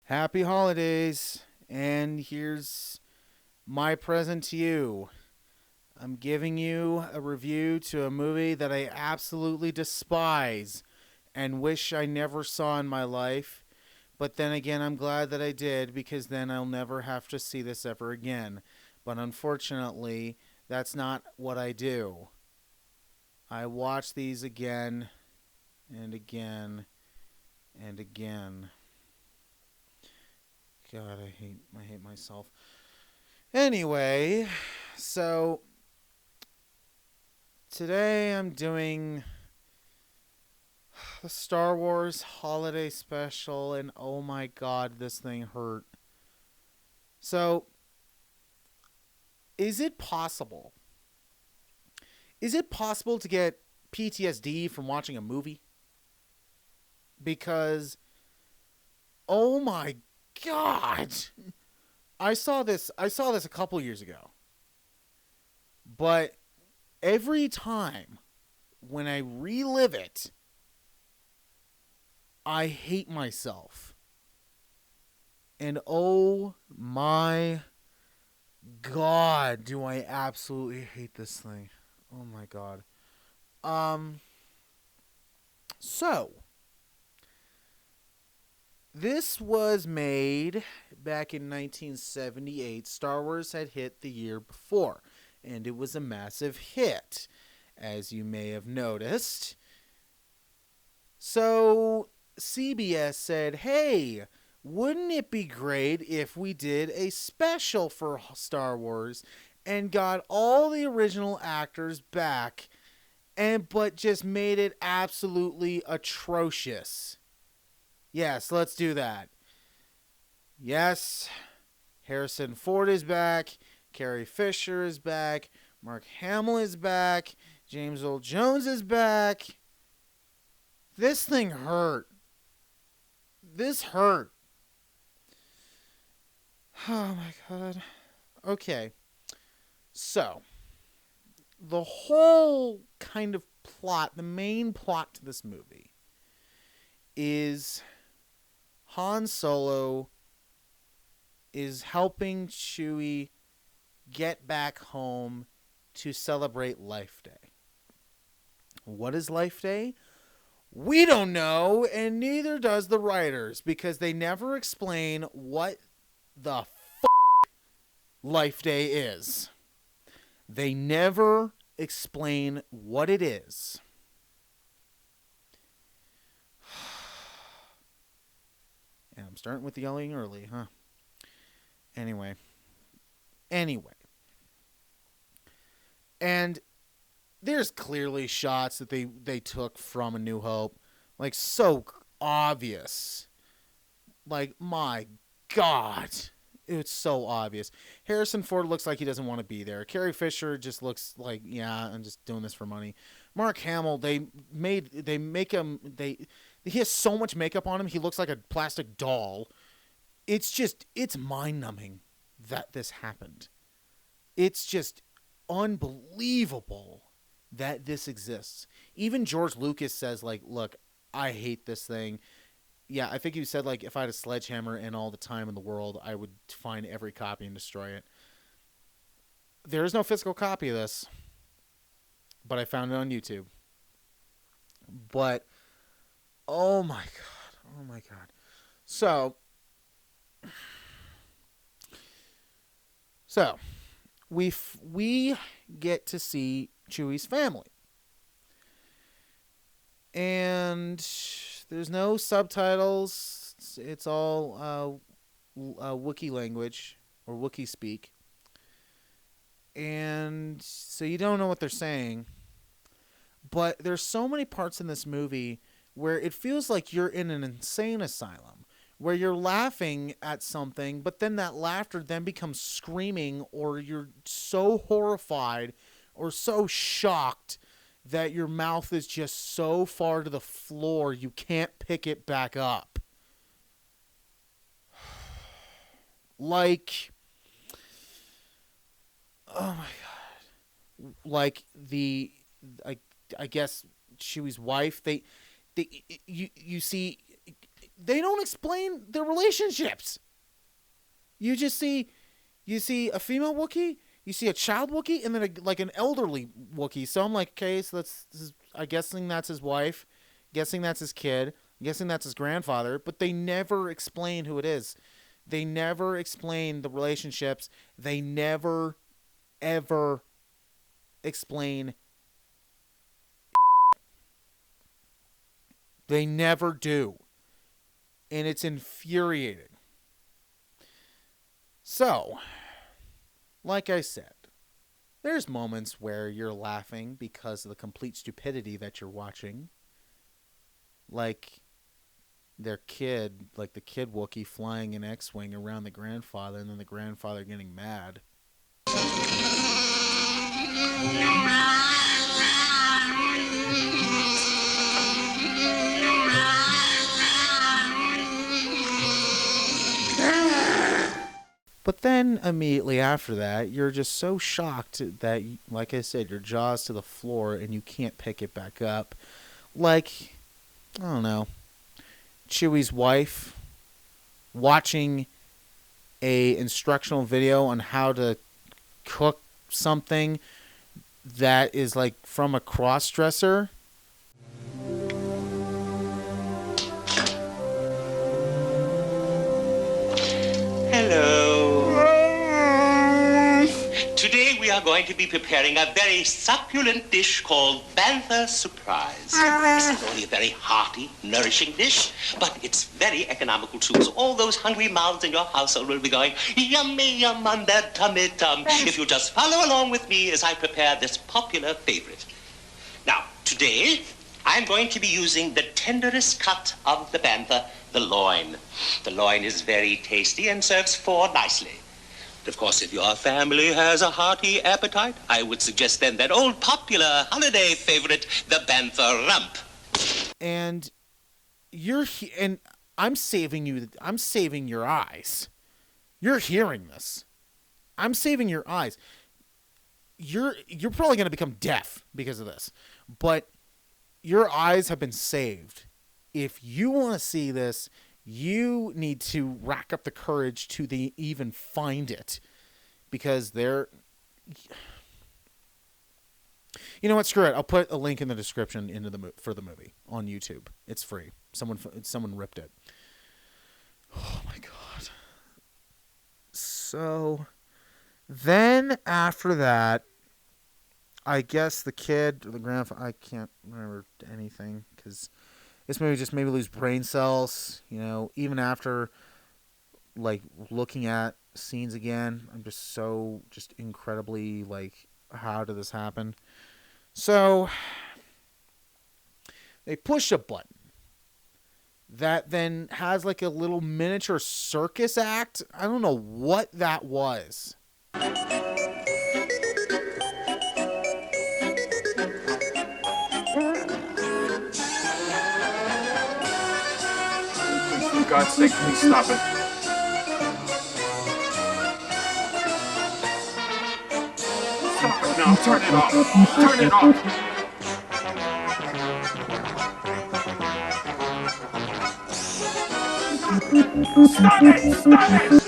Happy holidays, and here's my present to you. I'm giving you a review to a movie that I absolutely despise and wish I never saw in my life. But then again, I'm glad that I did because then I'll never have to see this ever again. But unfortunately, that's not what I do. I watch these again and again and again. God, I hate myself. Anyway, so today I'm doing the Star Wars holiday special, and oh my god, this thing hurt. So, is it possible? Is it possible to get PTSD from watching a movie? Because oh my god. I saw this a couple years ago. But every time when I relive it, I hate myself. And oh my god, do I absolutely hate this thing. Oh my god. Um so this was made back in 1978. Star Wars had hit the year before, and it was a massive hit, as you may have noticed. So CBS said, hey, wouldn't it be great if we did a special for Star Wars and got all the original actors back but just made it absolutely atrocious? Yes, let's do that. Yes, Harrison Ford is back. Carrie Fisher is back. Mark Hamill is back. James Earl Jones is back. This thing hurt. This hurt. Oh my god. Okay. So, the whole kind of plot, the main plot to this movie is Han Solo is helping Chewie get back home to celebrate Life Day. What is Life Day? We don't know, and neither does the writers, because they never explain what the Life Day is. They never explain what it is. And I'm starting with the yelling early, huh? Anyway. And there's clearly shots that they took from A New Hope. Like, so obvious. Like, my God. It's so obvious. Harrison Ford looks like he doesn't want to be there. Carrie Fisher just looks like, yeah, I'm just doing this for money. Mark Hamill, he has so much makeup on him, he looks like a plastic doll. It's mind-numbing that this happened. It's just unbelievable that this exists. Even George Lucas says, like, look, I hate this thing. Yeah, I think you said, like, if I had a sledgehammer and all the time in the world, I would find every copy and destroy it. There is no physical copy of this, but I found it on YouTube. But, oh my god, oh my god. So, we get to see Chewie's family. And there's no subtitles. It's all Wookiee language or Wookiee speak. And so you don't know what they're saying. But there's so many parts in this movie where it feels like you're in an insane asylum, where you're laughing at something, but then that laughter then becomes screaming, or you're so horrified or so shocked that your mouth is just so far to the floor you can't pick it back up. Like, oh my god, like I guess Chewie's wife. You see they don't explain their relationships. You see a female Wookiee, you see a child Wookiee, and then like an elderly Wookiee. So I'm like, okay, so I'm guessing that's his wife, guessing that's his kid, guessing that's his grandfather, but they never explain who it is. They never explain the relationships. They never, ever explain. They never do. And it's infuriating. So, like I said, there's moments where you're laughing because of the complete stupidity that you're watching. Like their kid, like the kid Wookiee flying an X-Wing around the grandfather and then the grandfather getting mad. But then immediately after that, you're just so shocked that, like I said, your jaw's to the floor and you can't pick it back up. Like, I don't know, Chewie's wife watching a instructional video on how to cook something that is like from a cross-dresser. Hello. Today we are going to be preparing a very succulent dish called Bantha Surprise. It's not only a very hearty, nourishing dish, but it's very economical too. So all those hungry mouths in your household will be going yummy yum on their tummy tum if you just follow along with me as I prepare this popular favorite. Now, today I'm going to be using the tenderest cut of the bantha, the loin. The loin is very tasty and serves four nicely. Of course, if your family has a hearty appetite, I would suggest then that old popular holiday favorite, the bantha rump. And and I'm saving you. I'm saving your eyes. You're hearing this. I'm saving your eyes. You're probably going to become deaf because of this, but your eyes have been saved. If you want to see this, you need to rack up the courage to even find it, because they're... You know what? Screw it. I'll put a link in the description for the movie on YouTube. It's free. Someone ripped it. Oh my god. So then after that, I guess the kid or the grandfather, I can't remember anything because this movie just made me lose brain cells. You know, even after like looking at scenes again, I'm just incredibly like, how did this happen? So they push a button that then has like a little miniature circus act. I don't know what that was. For God's sake, please stop it. Stop it now. Turn it off. Turn it off. Stop it! Stop it!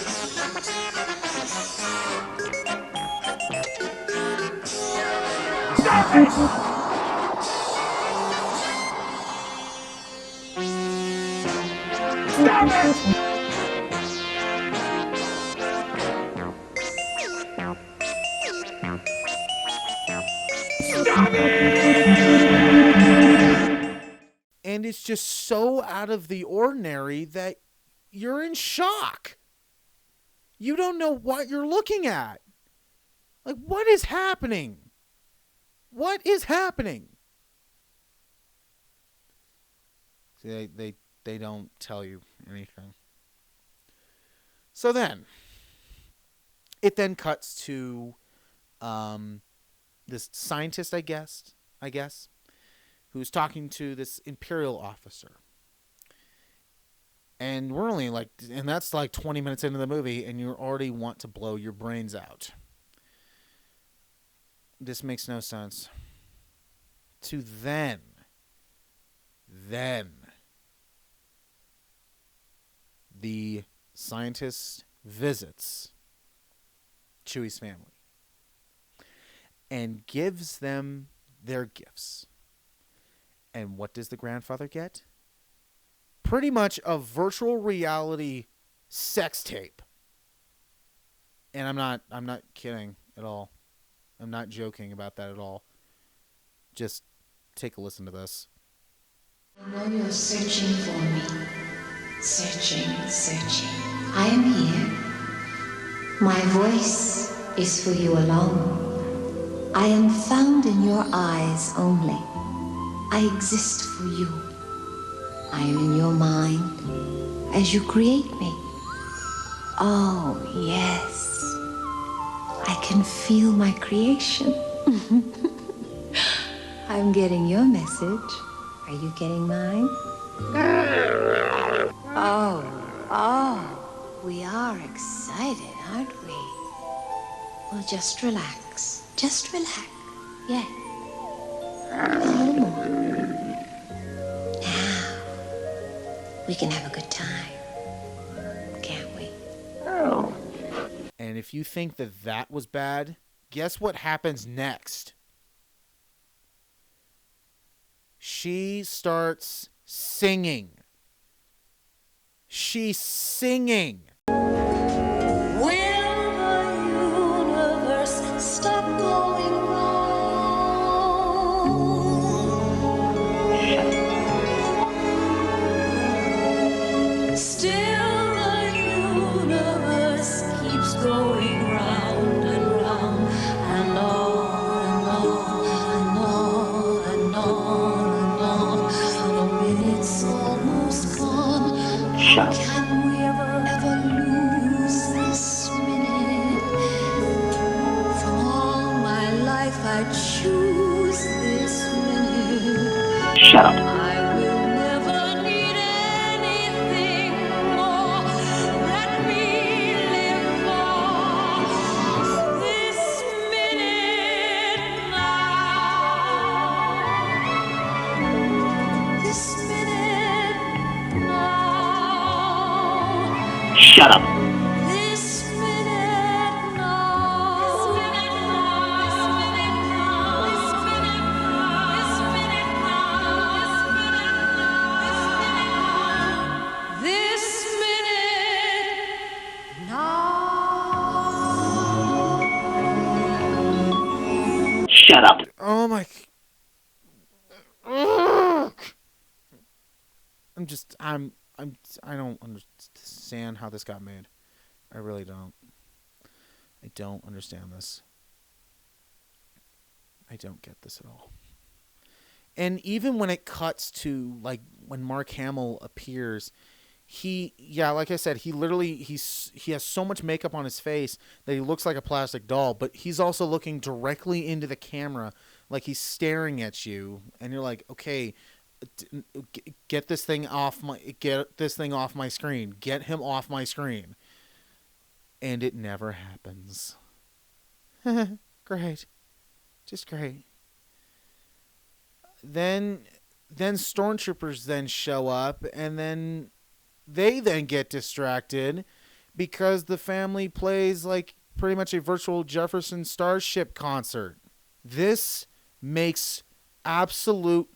Stop it! Stop it! Stop it! And it's just so out of the ordinary that you're in shock. You don't know what you're looking at. Like, what is happening? What is happening? See, they don't tell you anything. So then, it then cuts to this scientist, I guess, who's talking to this Imperial officer. And we're only and that's like 20 minutes into the movie, and you already want to blow your brains out. This makes no sense. To then the scientist visits Chewie's family and gives them their gifts. And what does the grandfather get? Pretty much a virtual reality sex tape. And I'm not kidding at all. I'm not joking about that at all. Just take a listen to this. I know you're searching for me. Searching. I am here. My voice is for you alone. I am found in your eyes only. I exist for you. I am in your mind as you create me. Oh, yes. I can feel my creation. I'm getting your message. Are you getting mine? Oh, we are excited, aren't we? Well, just relax. Just relax. Yeah. A little more. Now, we can have a good time. Can't we? And if you think that that was bad, guess what happens next? She starts singing. She's singing. Will the universe stop going wrong? Still the universe keeps going round and round and on and on and on and on and on. And a minute's almost gone. Can we ever lose this minute? From all my life I choose this minute. Shut up. I will never need anything more. Let me live for this minute now. This minute now. Shut up. This minute now. This minute now. This minute now. This minute now. This minute now. Shut up. Oh my. I don't understand how this got made. I really don't. I don't understand this. I don't get this at all. And even when it cuts to, like, when Mark Hamill appears, like I said, he has so much makeup on his face that he looks like a plastic doll, but he's also looking directly into the camera, like he's staring at you, and you're like, okay, get this thing off my screen. Get him off my screen. And it never happens. Great. Just great. Then stormtroopers then show up, and then they then get distracted because the family plays like pretty much a virtual Jefferson Starship concert. This makes absolute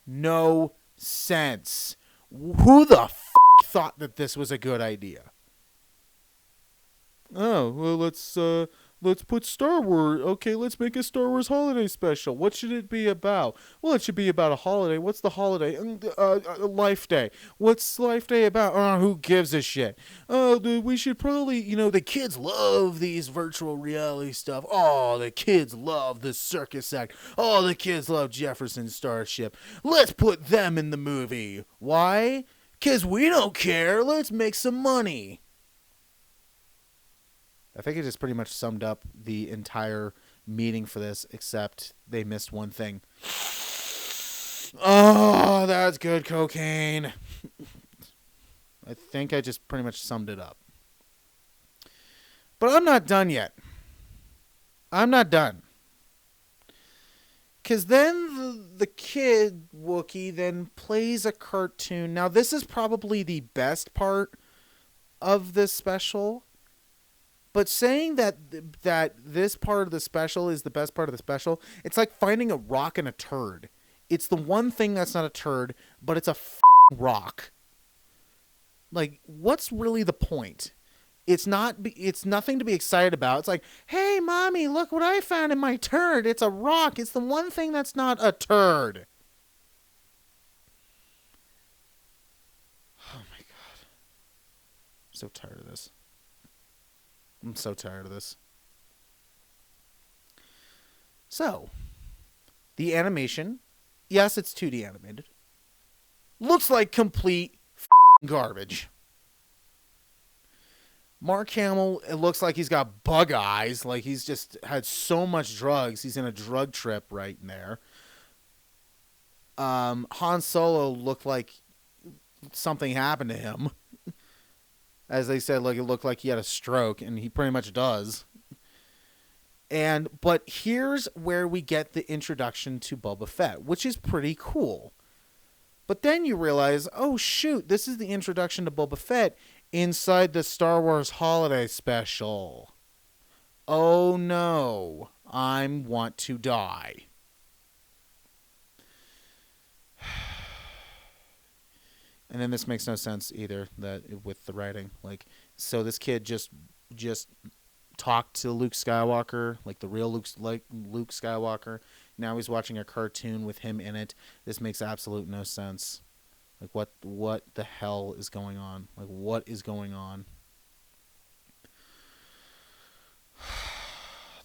no sense. Who the thought that this was a good idea? Oh, well, let's put Star Wars. Okay, let's make a Star Wars holiday special. What should it be about? Well, it should be about a holiday. What's the holiday? Life Day. What's Life Day about? Who gives a shit? We should probably, the kids love these virtual reality stuff. Oh, the kids love the circus act. Oh, the kids love Jefferson Starship. Let's put them in the movie. Why? 'Cause we don't care. Let's make some money. I think it just pretty much summed up the entire meeting for this, except they missed one thing. Oh, that's good cocaine. I think I just pretty much summed it up. But I'm not done yet. I'm not done. Because then the kid, Wookiee, then plays a cartoon. Now, this is probably the best part of this special, but saying that this part of the special is the best part of the special, it's like finding a rock in a turd. It's the one thing that's not a turd, but it's a rock. Like, what's really the point? It's nothing to be excited about. It's like, hey, mommy, look what I found in my turd. It's a rock. It's the one thing that's not a turd. Oh, my God. I'm so tired of this. I'm so tired of this. So, the animation, yes, it's 2D animated. Looks like complete garbage. Mark Hamill, it looks like he's got bug eyes. Like he's just had so much drugs. He's in a drug trip right there. Han Solo looked like something happened to him. As they said, like it looked like he had a stroke, and he pretty much does. But here's where we get the introduction to Boba Fett, which is pretty cool. But then you realize, oh shoot, this is the introduction to Boba Fett inside the Star Wars Holiday Special. Oh no, I want to die. And then this makes no sense either, that with the writing. Like, so this kid just talked to Luke Skywalker, like the real Luke Skywalker. Now he's watching a cartoon with him in it. This makes absolute no sense. Like, what the hell is going on? Like, what is going on?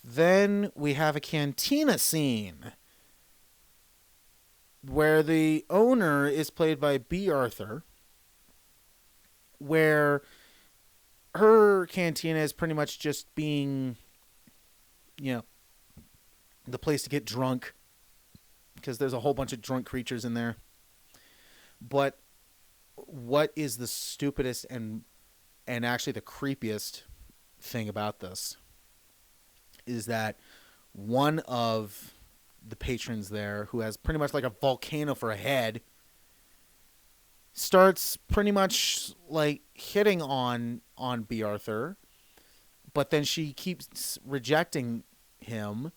Then we have a cantina scene where the owner is played by B. Arthur, where her cantina is pretty much just being, the place to get drunk, because there's a whole bunch of drunk creatures in there. But what is the stupidest and actually the creepiest thing about this is that one of the patrons there, who has pretty much like a volcano for a head, starts pretty much like hitting on B. Arthur, but then she keeps rejecting him.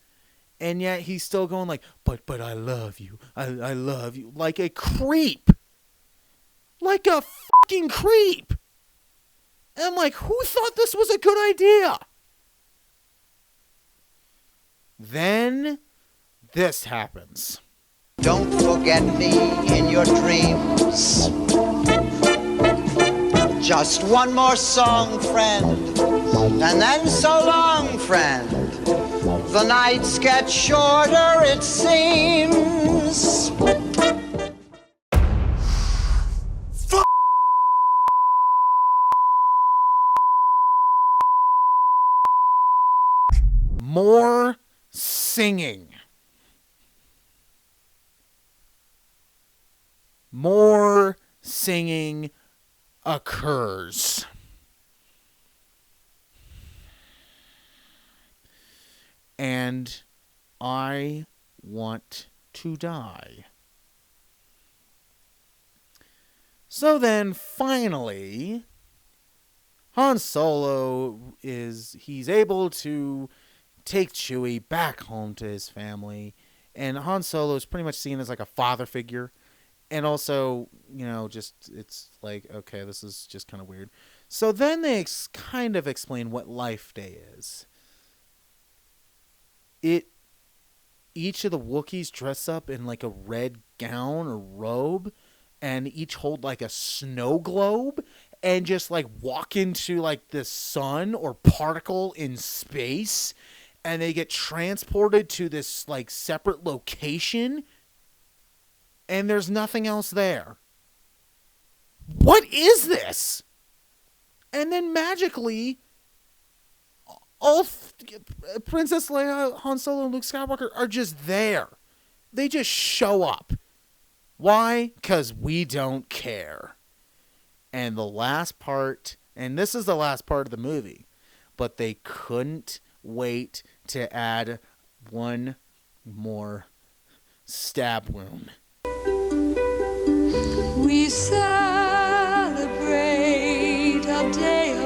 And yet he's still going like, but I love you. I love you. Like a creep. Like a fucking creep. And I'm like, who thought this was a good idea? Then this happens. Don't forget me in your dreams. Just one more song, friend. And then so long, friend. The nights get shorter, it seems. More singing. More singing occurs. And I want to die. So then, finally, Han Solo he's able to take Chewie back home to his family. And Han Solo is pretty much seen as like a father figure. And also, it's like, okay, this is just kind of weird. So then they kind of explain what Life Day is. Each of the Wookiees dress up in like a red gown or robe, and each hold like a snow globe, and just like walk into like the sun or particle in space, and they get transported to this like separate location, and there's nothing else there. What is this? And then magically, all Princess Leia, Han Solo, and Luke Skywalker are just there. They just show up. Why? Because we don't care. And the last part, and this is the last part of the movie, but they couldn't wait to add one more stab wound. We celebrate a day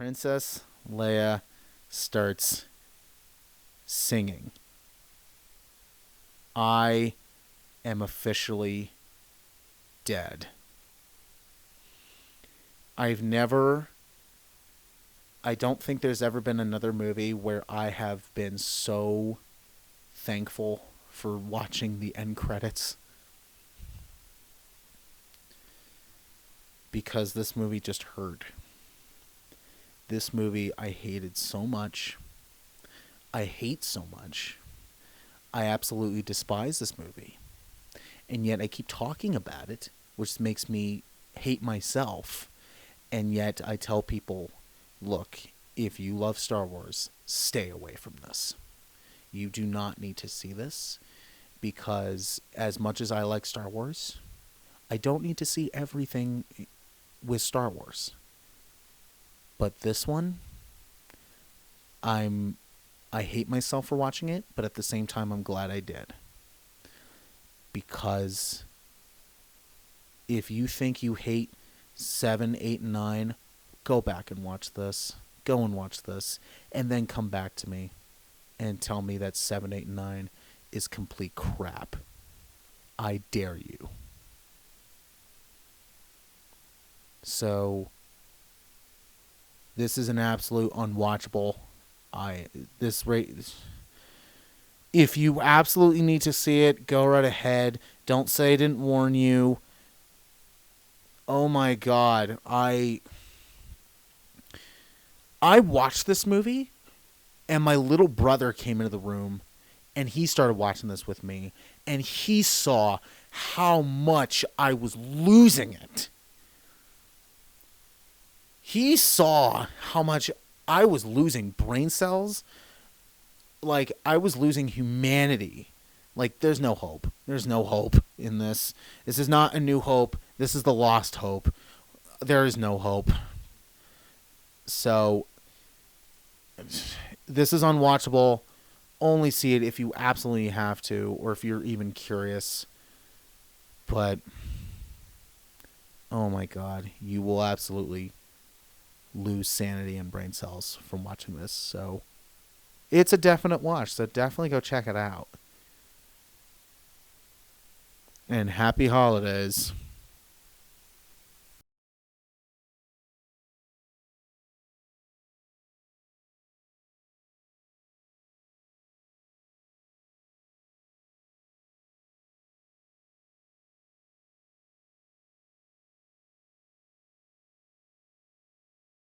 Princess Leia starts singing, I am officially dead. I don't think there's ever been another movie where I have been so thankful for watching the end credits. Because this movie just hurt. This movie I hated so much. I hate so much. I absolutely despise this movie. And yet I keep talking about it, which makes me hate myself. And yet I tell people, look, if you love Star Wars, stay away from this. You do not need to see this, because as much as I like Star Wars, I don't need to see everything with Star Wars. But this one, I hate myself for watching it, but at the same time I'm glad I did. Because if you think you hate 7, 8, and 9, go back and watch this. Go and watch this. And then come back to me and tell me that 7, 8, and 9 is complete crap. I dare you. So, this is an absolute unwatchable. If you absolutely need to see it, go right ahead. Don't say I didn't warn you. Oh my God. I watched this movie, and my little brother came into the room, and he started watching this with me, and he saw how much I was losing it. He saw how much I was losing brain cells. Like, I was losing humanity. Like, there's no hope. There's no hope in this. This is not A New Hope. This is the Lost Hope. There is no hope. So, this is unwatchable. Only see it if you absolutely have to, or if you're even curious. But, oh my God, you will absolutely lose sanity and brain cells from watching this. So, it's a definite watch, so definitely go check it out. And happy holidays.